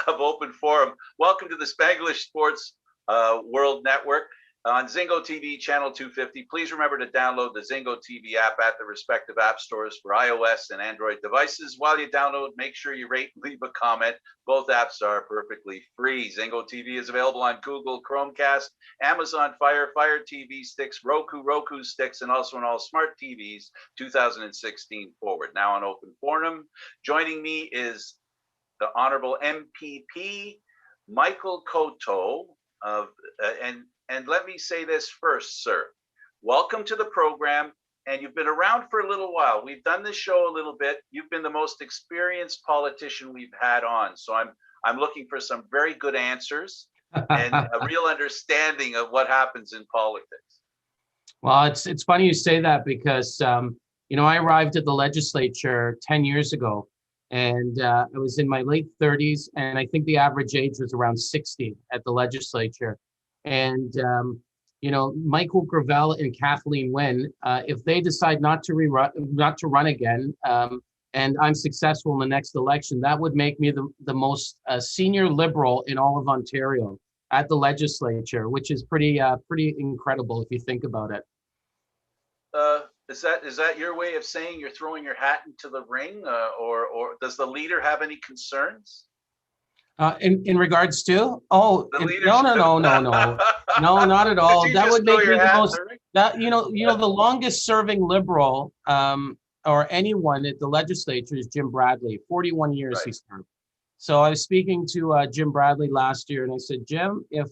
of Open Forum. Welcome to the Spanglish Sports World Network on Zingo TV channel 250. Please remember to download the Zingo TV app at the respective app stores for iOS and Android devices. While you download, make sure you rate and leave a comment. Both apps are perfectly free. Zingo TV is available on Google Chromecast, Amazon Fire TV sticks, Roku sticks, and also on all smart TVs 2016 forward. Now on Open Forum. Joining me is the Honorable MPP Michael Cotto of and let me say this first, sir. Welcome to the program, and you've been around for a little while. We've done this show a little bit. You've been the most experienced politician we've had on, so I'm looking for some very good answers and a real understanding of what happens in politics. Well, it's funny you say that because I arrived at the legislature 10 years ago, and I was in my late 30s, and I think the average age was around 60 at the legislature. And Michael Gravel and Kathleen Wynne, if they decide not to run again, and I'm successful in the next election, that would make me the most senior Liberal in all of Ontario at the legislature, which is pretty incredible if you think about it. Is that your way of saying you're throwing your hat into the ring, or does the leader have any concerns? In regards to no, not at all. That would make me the most the longest serving Liberal or anyone at the legislature is Jim Bradley. 41 years Right. He served. So I was speaking to Jim Bradley last year, and I said, Jim, if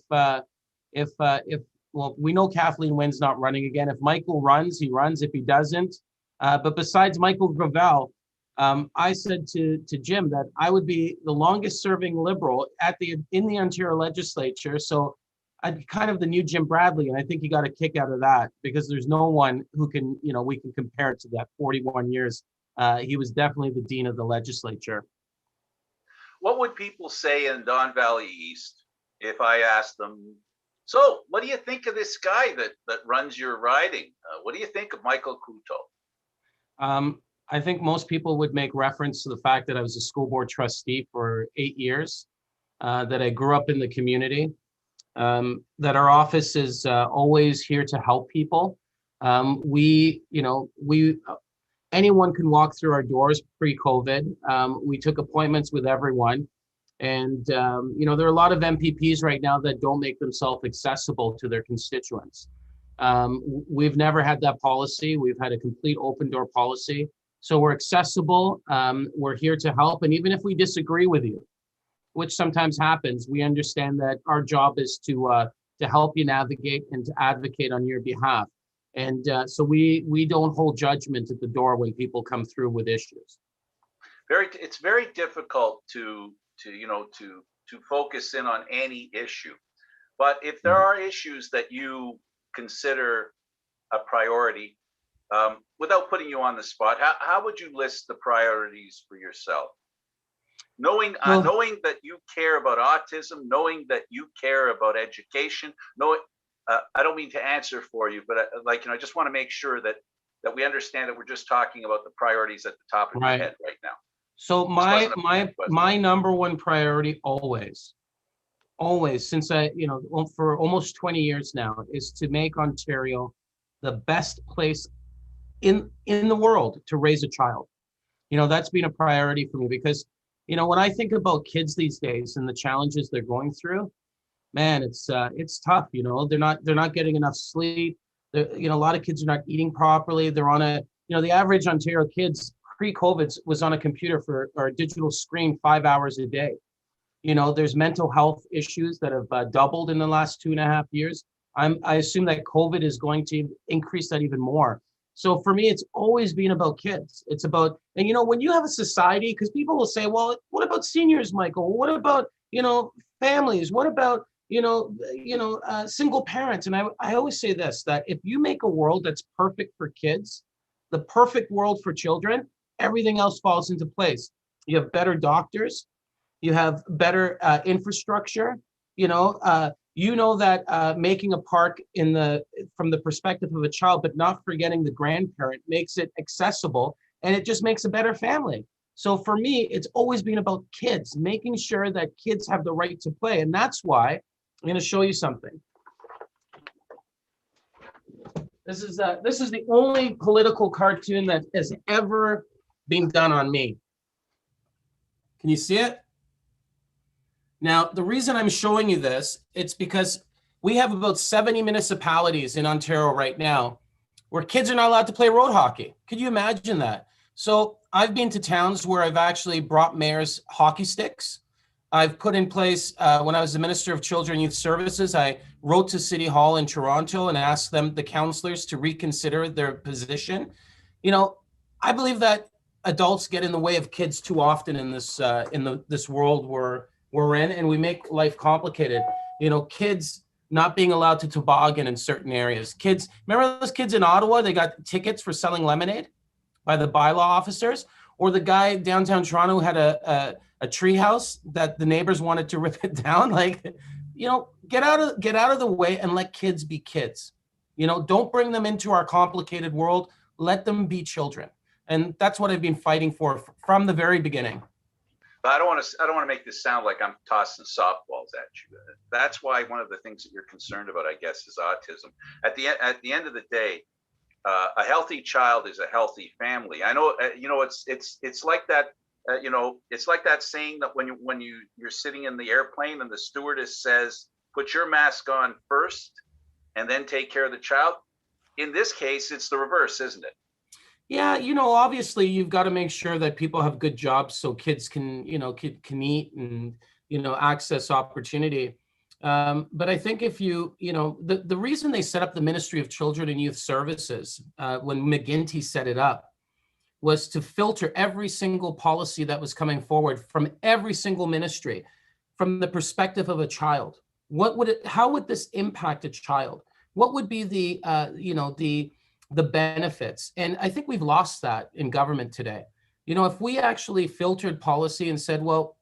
we know Kathleen Wynne's not running again. If Michael runs, he runs. If he doesn't, but besides Michael Gravel, I said to Jim that I would be the longest serving Liberal in the Ontario legislature. So I'd be kind of the new Jim Bradley. And I think he got a kick out of that because there's no one who can, we can compare to that 41 years. He was definitely the dean of the legislature. What would people say in Don Valley East if I asked them, so what do you think of this guy that runs your riding? What do you think of Michael Cotto? I think most people would make reference to the fact that I was a school board trustee for 8 years, that I grew up in the community, that our office is always here to help people. Anyone can walk through our doors pre-COVID. We took appointments with everyone. And, there are a lot of MPPs right now that don't make themselves accessible to their constituents. We've never had that policy. We've had a complete open door policy. So we're accessible, we're here to help. And even if we disagree with you, which sometimes happens, we understand that our job is to help you navigate and to advocate on your behalf. And so we don't hold judgment at the door when people come through with issues. It's very difficult to focus in on any issue. But if there are issues that you consider a priority, without putting you on the spot, how would you list the priorities for yourself? Knowing that you care about autism, knowing that you care about education, I don't mean to answer for you, but I just want to make sure that we understand that we're just talking about the priorities at the top of your head right now. So my number one priority always, since for almost 20 years now, is to make Ontario the best place in the world to raise a child. That's been a priority for me because, when I think about kids these days and the challenges they're going through, man, it's tough. They're not getting enough sleep. A lot of kids are not eating properly. They're on the average Ontario kids pre-COVID was on a computer or a digital screen 5 hours a day. There's mental health issues that have doubled in the last 2.5 years. I assume that COVID is going to increase that even more. So for me, it's always been about kids. It's about, and when you have a society, because people will say, well, what about seniors, Michael? What about, families? What about, single parents? And I always say this, that if you make a world that's perfect for kids, the perfect world for children, everything else falls into place. You have better doctors, you have better infrastructure, that making a park from the perspective of a child, but not forgetting the grandparent, makes it accessible, and it just makes a better family. So for me, it's always been about kids, making sure that kids have the right to play. And that's why I'm going to show you something. This is the only political cartoon that has ever been done on me. Can you see it? Now, the reason I'm showing you this, it's because we have about 70 municipalities in Ontario right now where kids are not allowed to play road hockey. Could you imagine that? So I've been to towns where I've actually brought mayors hockey sticks. I've put in place, when I was the Minister of Children and Youth Services, I wrote to City Hall in Toronto and asked them, the councillors, to reconsider their position. You know, I believe that adults get in the way of kids too often in this world we're in, and we make life complicated. You know, kids not being allowed to toboggan in certain areas. Kids, remember those kids in Ottawa? They got tickets for selling lemonade by the bylaw officers, or the guy downtown Toronto who had a tree house that the neighbors wanted to rip it down. Like, you know, get out of the way and let kids be kids. You know, don't bring them into our complicated world. Let them be children. And that's what I've been fighting for from the very beginning. But I don't want to make this sound like I'm tossing softballs at you. That's why one of the things that you're concerned about, I guess, is autism. At the end of the day, a healthy child is a healthy family. I know, you know, it's like that. You know, it's like that saying that when you're sitting in the airplane and the stewardess says, "Put your mask on first, and then take care of the child." In this case, it's the reverse, isn't it? Yeah, you know, obviously you've got to make sure that people have good jobs so kids can, you know, can eat and, you know, access opportunity. But I think if you know, the reason they set up the Ministry of Children and Youth Services, when McGuinty set it up, was to filter every single policy that was coming forward from every single ministry from the perspective of a child. How would this impact a child? What would be the, you know, the benefits? And I think we've lost that in government today. You know, if we actually filtered policy and said, well,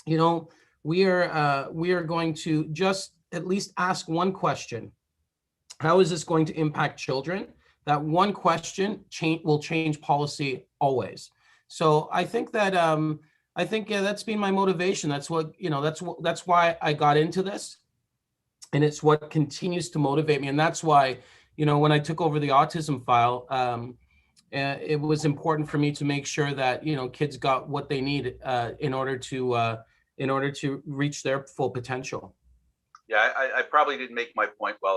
you know, we are going to just at least ask one question. How is this going to impact children? That one question will change policy always. So I think that yeah, that's been my motivation. That's what, you know, that's why I got into this, and it's what continues to motivate me. And that's why, you know, when I took over the autism file, it was important for me to make sure that, you know, kids got what they need in order to reach their full potential. Yeah, I probably didn't make my point well enough.